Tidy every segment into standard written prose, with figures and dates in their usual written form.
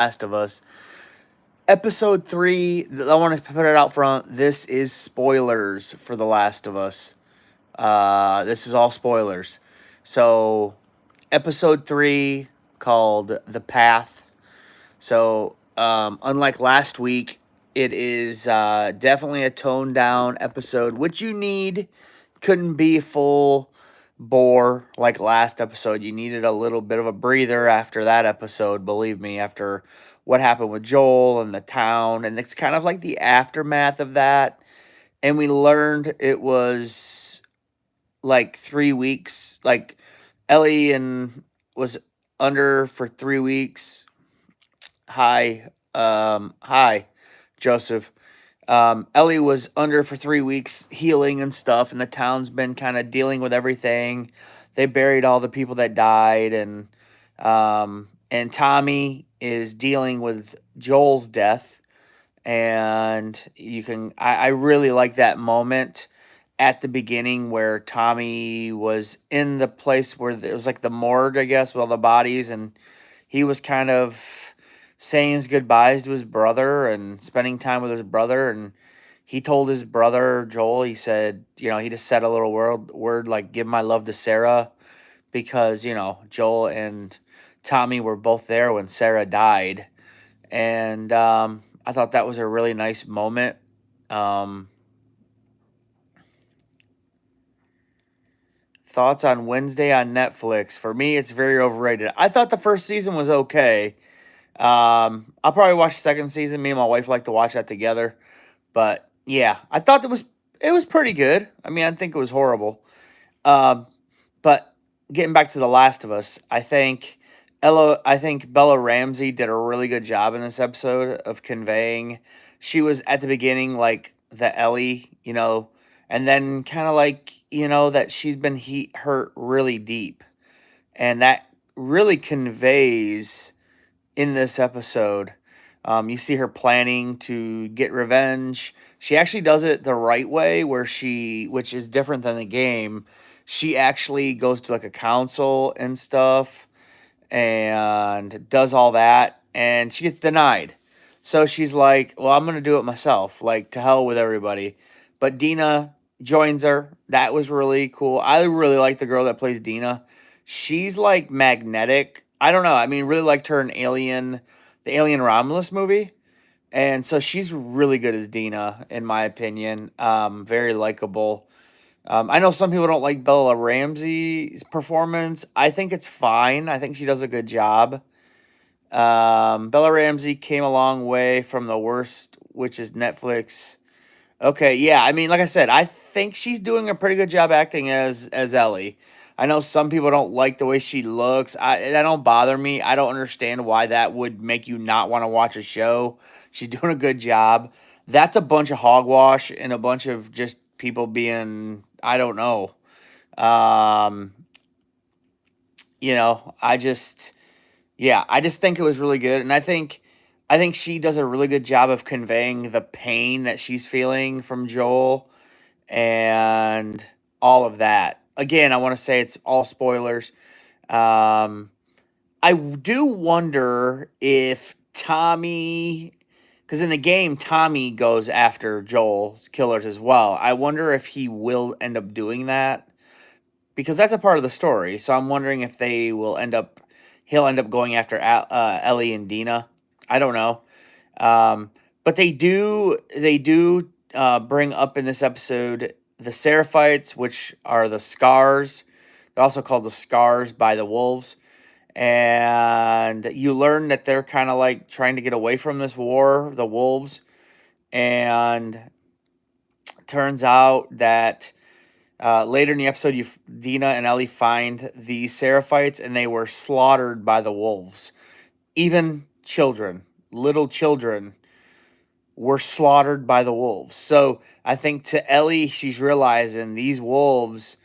Last of Us. Episode 3, I want to put it out front. This is spoilers for The Last of Us. This is all spoilers. So, episode 3 called The Path. So, unlike last week, it is definitely a toned down episode, which you need. Couldn't be full bore like last episode. You needed a little bit of a breather after that episode, believe me, after what happened with Joel and the town. And it's kind of like the aftermath of that. And we learned it was like 3 weeks, like Ellie and was under for 3 weeks. Hi, Joseph. Ellie was under for 3 weeks healing and stuff, and the town's been kind of dealing with everything. They buried all the people that died, and Tommy is dealing with Joel's death. And I really like that moment at the beginning where Tommy was in the place where it was like the morgue, I guess, with all the bodies, and he was kind of saying his goodbyes to his brother and spending time with his brother. And he told his brother Joel, he said, he just said a little word like, give my love to Sarah, because Joel and Tommy were both there when Sarah died. And I thought that was a really nice moment. um, Thoughts on Wednesday on Netflix? For me, it's very overrated. I thought the first season was okay. I'll probably watch the second season. Me and my wife like to watch that together. But yeah, I thought it was pretty good. I mean, I think it was horrible. Um, but getting back to The Last of Us, I think Bella Ramsey did a really good job in this episode of conveying. She was at the beginning like the Ellie, and then kind of like that she's been hurt really deep, and that really conveys in this episode. You see her planning to get revenge. She actually does it the right way, which is different than the game. She actually goes to like a council and stuff and does all that, and she gets denied. So she's like, well, I'm going to do it myself, like to hell with everybody. But Dina joins her. That was really cool. I really like the girl that plays Dina. She's like magnetic. I don't know. I mean, really liked her in the Alien Romulus movie. And so she's really good as Dina, in my opinion. Very likable. I know some people don't like Bella Ramsey's performance. I think it's fine. I think she does a good job. Bella Ramsey came a long way from The Worst, which is Netflix. Okay, yeah. I mean, like I said, I think she's doing a pretty good job acting as Ellie. I know some people don't like the way she looks. That don't bother me. I don't understand why that would make you not want to watch a show. She's doing a good job. That's a bunch of hogwash and a bunch of just people being, I don't know. Um, I just, yeah, I just think it was really good, and I think she does a really good job of conveying the pain that she's feeling from Joel and all of that. Again, I want to say it's all spoilers. Um, I do wonder if Tommy, because in the game, Tommy goes after Joel's killers as well. I wonder if he will end up doing that, because that's a part of the story. So I'm wondering if he'll end up going after Ellie and Dina. I don't know. But they do bring up in this episode the Seraphites, which are the Scars. They're also called the Scars by the wolves. And you learn that they're kind of like trying to get away from this war, the wolves. And turns out that later in the episode, Dina and Ellie find the Seraphites, and they were slaughtered by the wolves. Even children, little children, were slaughtered by the wolves. So I think to Ellie, she's realizing these wolves,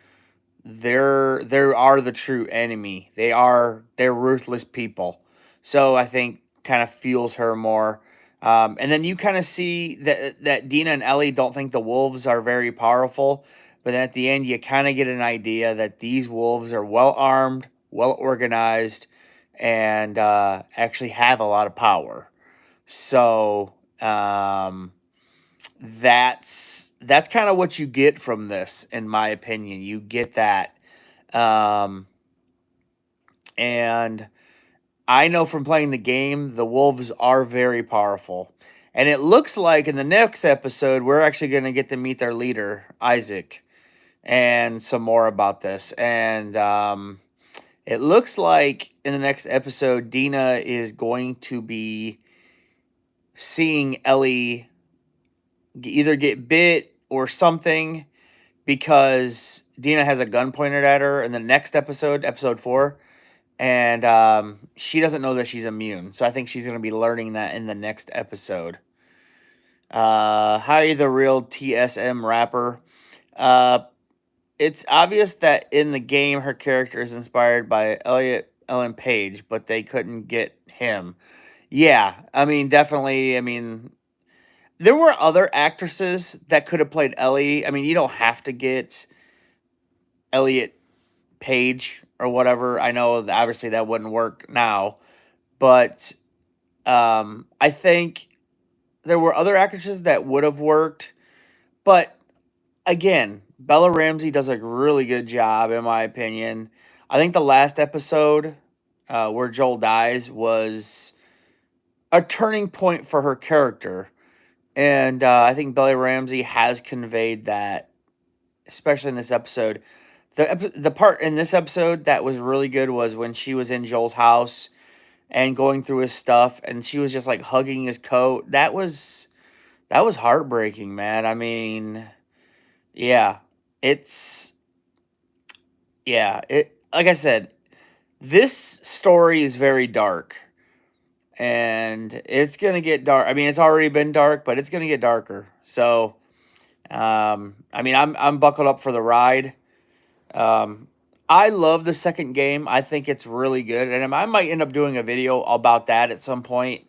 they are the true enemy. They're ruthless people. So I think kind of fuels her more. And then you kind of see that Dina and Ellie don't think the wolves are very powerful, but then at the end you kind of get an idea that these wolves are well armed, well organized, and actually have a lot of power. So that's kind of what you get from this, in my opinion. You get that, um, and I know from playing the game, the wolves are very powerful. And it looks like in the next episode, we're actually going to get to meet their leader, Isaac, and some more about this. And it looks like in the next episode, Dina is going to be seeing Ellie either get bit or something, because Dina has a gun pointed at her in the next episode, episode 4. And she doesn't know that she's immune. So I think she's going to be learning that in the next episode. Hi, the real TSM rapper. Uh, it's obvious that in the game, her character is inspired by Elliot Ellen Page, but they couldn't get him. Yeah, I mean, definitely. I mean, there were other actresses that could have played Ellie. I mean, you don't have to get Elliot Page or whatever. I know that obviously that wouldn't work now, but I think there were other actresses that would have worked. But again, Bella Ramsey does a really good job, in my opinion. I think the last episode, where Joel dies, was a turning point for her character. And I think Bella Ramsey has conveyed that, especially in this episode. The part in this episode that was really good was when she was in Joel's house and going through his stuff, and she was just like hugging his coat. That was heartbreaking, man. I mean, yeah, it's it, like I said, this story is very dark, and it's gonna get dark. I mean, it's already been dark, but it's gonna get darker. So, I mean, I'm buckled up for the ride. Um, I love the second game. I think it's really good, and I might end up doing a video about that at some point.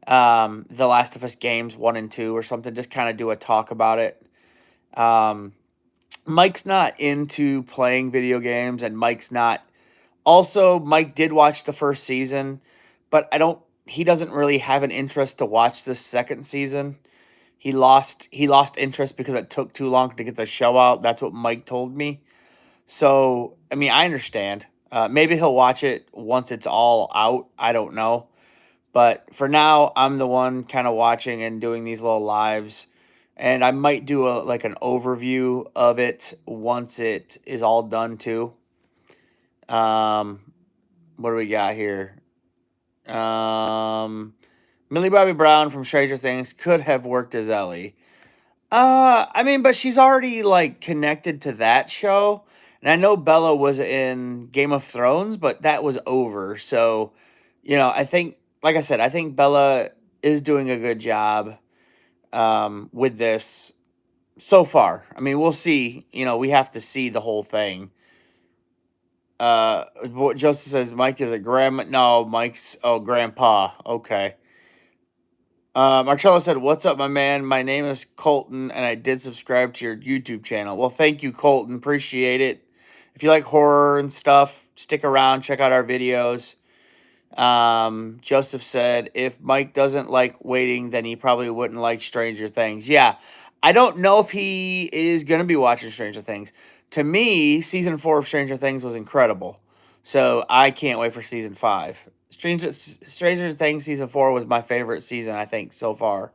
The Last of Us games 1 and 2 or something. Just kind of do a talk about it. Um, Mike's not into playing video games, and Mike's not. Also, Mike did watch the first season, but I don't. He doesn't really have an interest to watch this second season. He lost interest because it took too long to get the show out. That's what Mike told me. So, I mean, I understand. Maybe he'll watch it once it's all out. I don't know. But for now, I'm the one kind of watching and doing these little lives. And I might do like an overview of it once it is all done too. Um, what do we got here? Um, Millie Bobby Brown from Stranger Things could have worked as Ellie. I mean, but she's already like connected to that show. And I know Bella was in Game of Thrones, but that was over. So, I think, like I said, I think Bella is doing a good job with this so far. I mean, we'll see. We have to see the whole thing. What Joseph says, Mike is a grandma. No, Mike's grandpa. Okay. Marcello said, "What's up, my man? My name is Colton, and I did subscribe to your YouTube channel." Well, thank you, Colton. Appreciate it. If you like horror and stuff, stick around. Check out our videos. Joseph said, "If Mike doesn't like waiting, then he probably wouldn't like Stranger Things." Yeah, I don't know if he is gonna be watching Stranger Things. To me, season 4 of Stranger Things was incredible, so I can't wait for season 5. Stranger Things season 4 was my favorite season, I think, so far.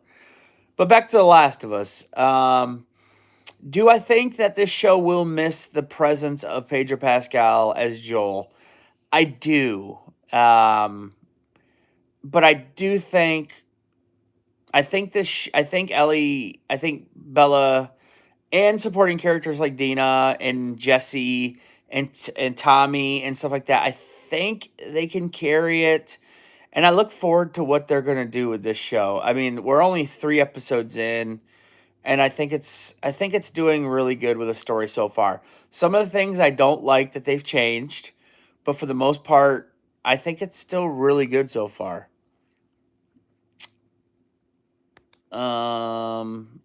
But back to The Last of Us. Do I think that this show will miss the presence of Pedro Pascal as Joel? I do. But I do think I think Ellie, I think Bella, and supporting characters like Dina and Jesse and Tommy and stuff like that. I think they can carry it, and I look forward to what they're gonna do with this show. I mean, we're only 3 episodes in, and I think it's doing really good with the story so far. Some of the things I don't like that they've changed, but for the most part, I think it's still really good so far. Um,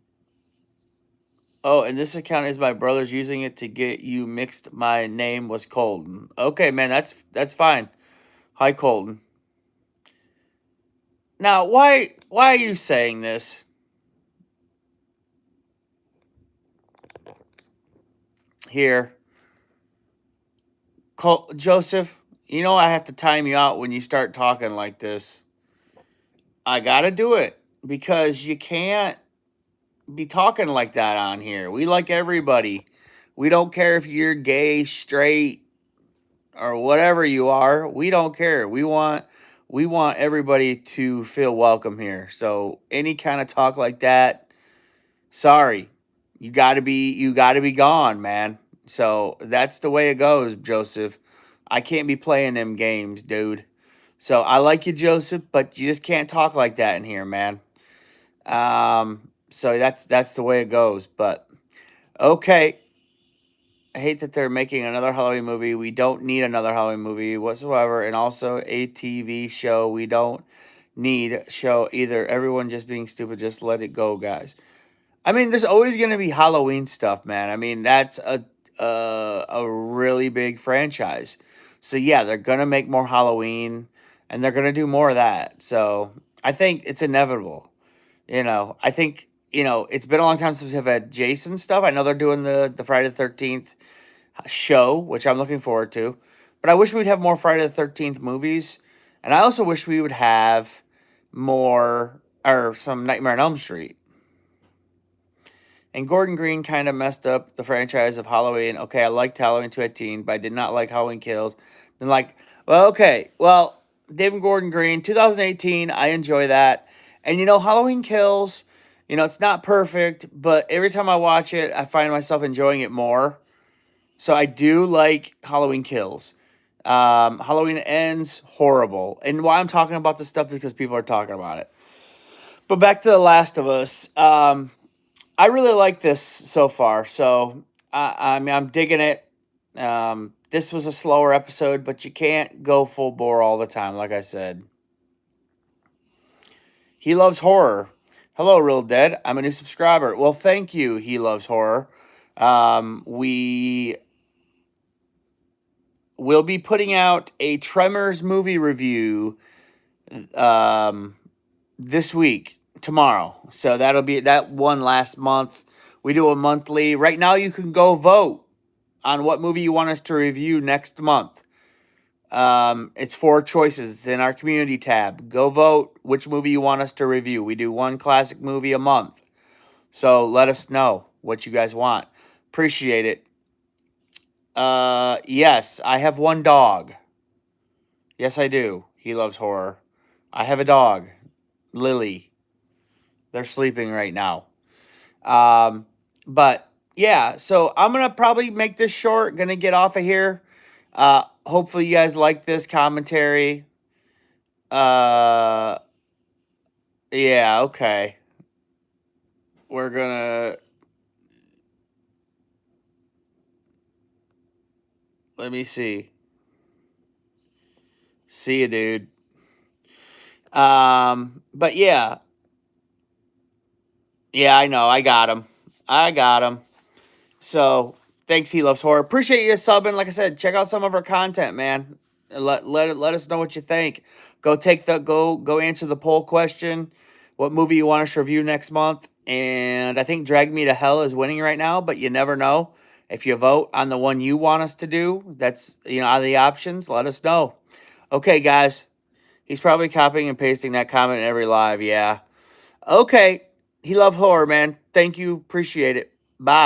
oh, and this account is my brother's using it to get you mixed. My name was Colton. Okay, man, that's fine. Hi, Colton. Now, why are you saying this? Here, Joseph, you know I have to time you out when you start talking like this. I gotta do it because you can't be talking like that on here. We like everybody. We don't care if you're gay, straight, or whatever you are. We don't care. We want everybody to feel welcome here. So any kind of talk like that, sorry. You got to be gone, man. So that's the way it goes, Joseph. I can't be playing them games, dude. So I like you, Joseph, but you just can't talk like that in here, man. So that's the way it goes. But okay, I hate that they're making another Halloween movie. We don't need another Halloween movie whatsoever, and also a TV show. We don't need show either. Everyone just being stupid. Just let it go, guys. I mean, there's always gonna be Halloween stuff, man. I mean, that's a really big franchise. So yeah, they're gonna make more Halloween, and they're gonna do more of that. So I think it's inevitable. I think it's been a long time since we've had Jason stuff. I know they're doing the Friday the 13th show, which I'm looking forward to. But I wish we'd have more Friday the 13th movies. And I also wish we would have more or some Nightmare on Elm Street. And Gordon Green kind of messed up the franchise of Halloween. Okay, I liked Halloween 218, but I did not like Halloween Kills. Then well, okay. Well, David Gordon Green, 2018, I enjoy that. And Halloween Kills, it's not perfect, but every time I watch it, I find myself enjoying it more. So I do like Halloween Kills. Halloween Ends, horrible. And why I'm talking about this stuff because people are talking about it. But back to The Last of Us. I really like this so far. So I mean, I'm digging it. This was a slower episode, but you can't go full bore all the time, like I said. He loves horror. Hello, Real Dead. I'm a new subscriber. Well, thank you. He loves horror. We will be putting out a Tremors movie review this week, tomorrow. So that'll be that one last month. We do a monthly. Right now, you can go vote on what movie you want us to review next month. It's 4 choices. It's in our community tab. Go vote which movie you want us to review. We do one classic movie a month. So let us know what you guys want. Appreciate it. Yes, I have one dog. Yes, I do. He loves horror. I have a dog, Lily. They're sleeping right now. But yeah, so I'm gonna probably make this short. Gonna get off of here. Hopefully you guys like this commentary. Uh, yeah, okay. We're gonna let me see. See you, dude. But yeah, yeah, I know. I got him. I got him. So thanks, He Loves Horror. Appreciate you subbing. Like I said, check out some of our content, man. Let us know what you think. Go answer the poll question. What movie you want us to review next month? And I think Drag Me to Hell is winning right now, but you never know. If you vote on the one you want us to do, that's out of the options. Let us know. Okay, guys. He's probably copying and pasting that comment in every live. Yeah. Okay. He loves horror, man. Thank you. Appreciate it. Bye.